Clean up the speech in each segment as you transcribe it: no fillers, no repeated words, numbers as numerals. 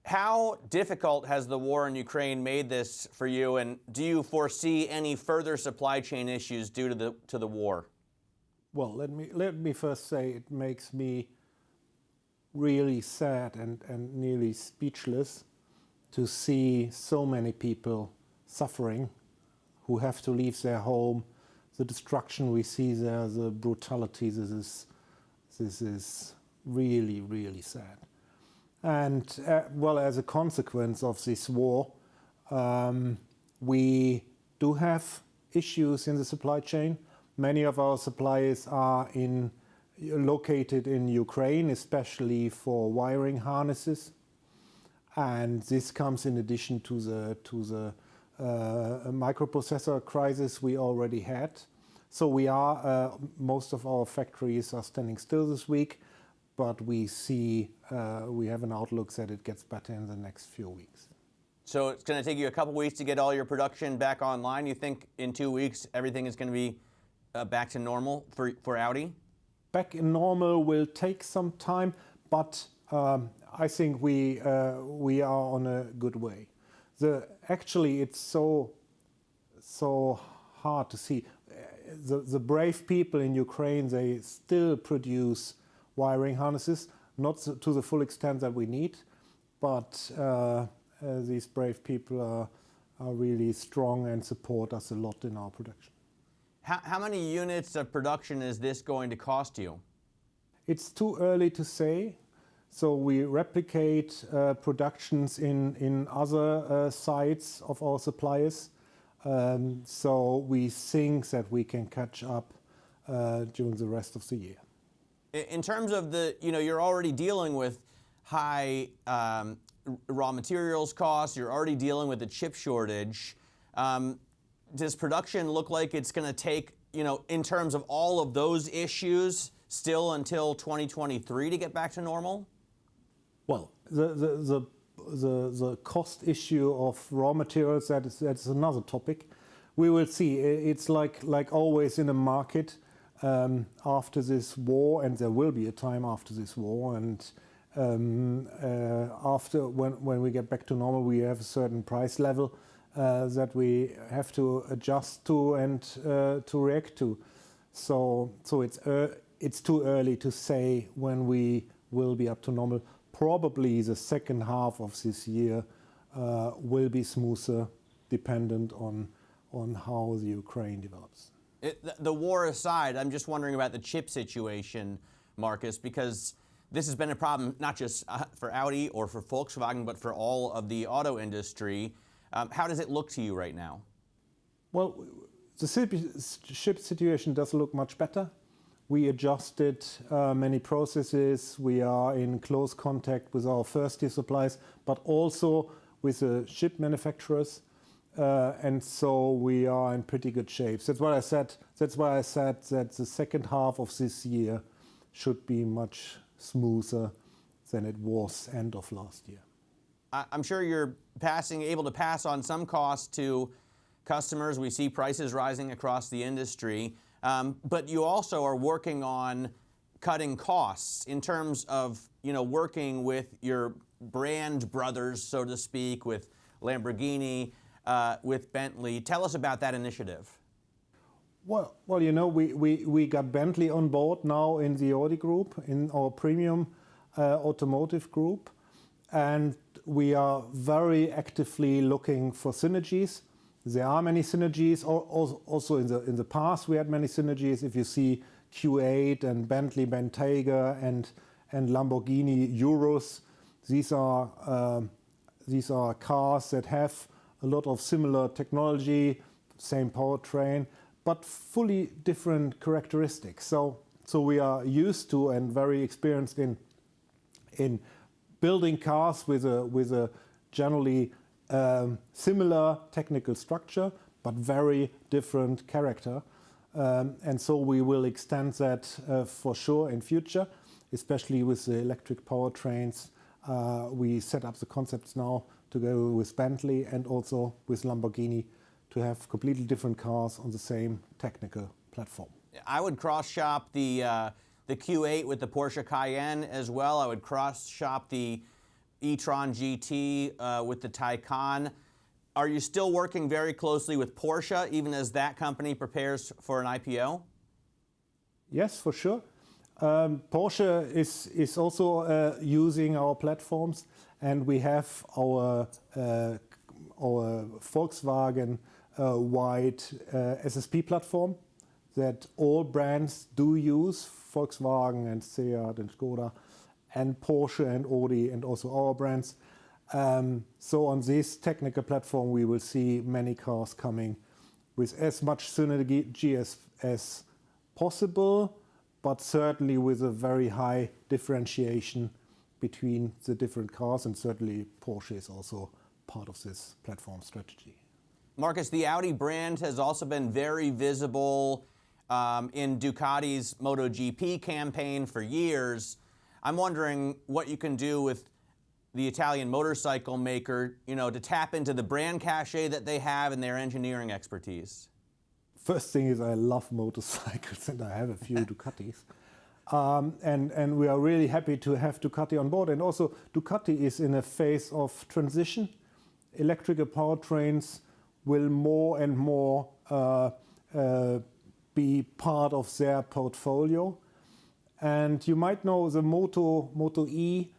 How difficult has the war in Ukraine made this for you, and do you foresee any further supply chain issues due to the war? Well, let me first say it makes me really sad and nearly speechless to see so many people suffering who have to leave their home, the destruction we see there, the brutality. This is really, really sad. And well, as a consequence of this war, we do have issues in the supply chain. Many of our suppliers are located in Ukraine, especially for wiring harnesses. And this comes in addition to the microprocessor crisis we already had. So most of our factories are standing still this week, but we have an outlook that it gets better in the next few weeks. So it's going to take you a couple weeks to get all your production back online. You think in 2 weeks everything is going to be back to normal for Audi? Back in normal will take some time, but I think we are on a good way. Actually, it's so hard to see. The brave people in Ukraine, they still produce wiring harnesses, not to the full extent that we need, but these brave people are really strong and support us a lot in our production. How many units of production is this going to cost you? It's too early to say. So we replicate productions in other sites of our suppliers. So we think that we can catch up during the rest of the year. In terms of you're already dealing with high raw materials costs, you're already dealing with the chip shortage. Does production look like it's going to take, in terms of all of those issues, still until 2023 to get back to normal? Well, the cost issue of raw materials, that's another topic. We will see. It's like always in a market after this war, and there will be a time after this war, and after when we get back to normal, we have a certain price level that we have to adjust to and to react to. So it's too early to say when we will be up to normal. Probably the second half of this year will be smoother, dependent on how the Ukraine develops. The war aside, I'm just wondering about the chip situation, Markus, because this has been a problem not just for Audi or for Volkswagen, but for all of the auto industry. How does it look to you right now? Well, the chip situation does look much better. We adjusted many processes. We are in close contact with our first-tier suppliers, but also with the chip manufacturers. And so we are in pretty good shape. That's why I said that the second half of this year should be much smoother than it was end of last year. I'm sure you're able to pass on some costs to customers. We see prices rising across the industry. But you also are working on cutting costs in terms of, working with your brand brothers, so to speak, with Lamborghini, with Bentley. Tell us about that initiative. Well, we got Bentley on board now in the Audi group, in our premium automotive group, and we are very actively looking for synergies. There are many synergies. Also in the past, we had many synergies. If you see Q8 and Bentley Bentayga and Lamborghini Urus, these are cars that have a lot of similar technology, same powertrain, but fully different characteristics. So we are used to and very experienced in building cars with a generally similar technical structure, but very different character. And so we will extend that for sure in future, especially with the electric powertrains. We set up the concepts now to go with Bentley and also with Lamborghini to have completely different cars on the same technical platform. I would cross-shop the Q8 with the Porsche Cayenne as well. I would cross-shop the e-tron GT with the Taycan. Are you still working very closely with Porsche, even as that company prepares for an IPO? Yes, for sure. Porsche is also using our platforms, and we have our Volkswagen wide SSP platform that all brands do use, Volkswagen and Seat and Skoda, and Porsche and Audi, and also our brands. So on this technical platform, we will see many cars coming with as much synergy as possible, but certainly with a very high differentiation between the different cars, and certainly Porsche is also part of this platform strategy. Markus, the Audi brand has also been very visible in Ducati's MotoGP campaign for years. I'm wondering what you can do with the Italian motorcycle maker, to tap into the brand cachet that they have and their engineering expertise. First thing is I love motorcycles, and I have a few Ducatis. And we are really happy to have Ducati on board. And also Ducati is in a phase of transition. Electrical powertrains will more and more be part of their portfolio. And you might know the Moto E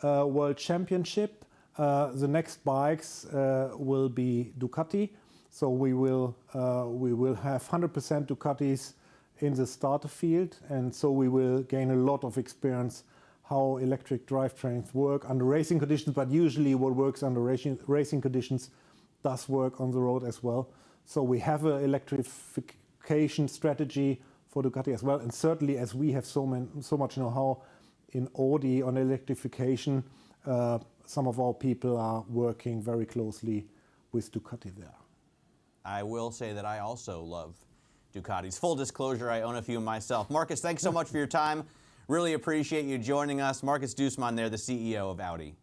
World Championship. The next bikes will be Ducati. So we will have 100% Ducatis in the starter field, and so we will gain a lot of experience how electric drivetrains work under racing conditions, but usually what works under racing conditions does work on the road as well. So we have an electrification strategy for Ducati as well, and certainly as we have so much know-how in Audi on electrification, some of our people are working very closely with Ducati there. I will say that I also love Ducatis. Full disclosure, I own a few myself. Markus, thanks so much for your time. Really appreciate you joining us. Markus Duesmann there, the CEO of Audi.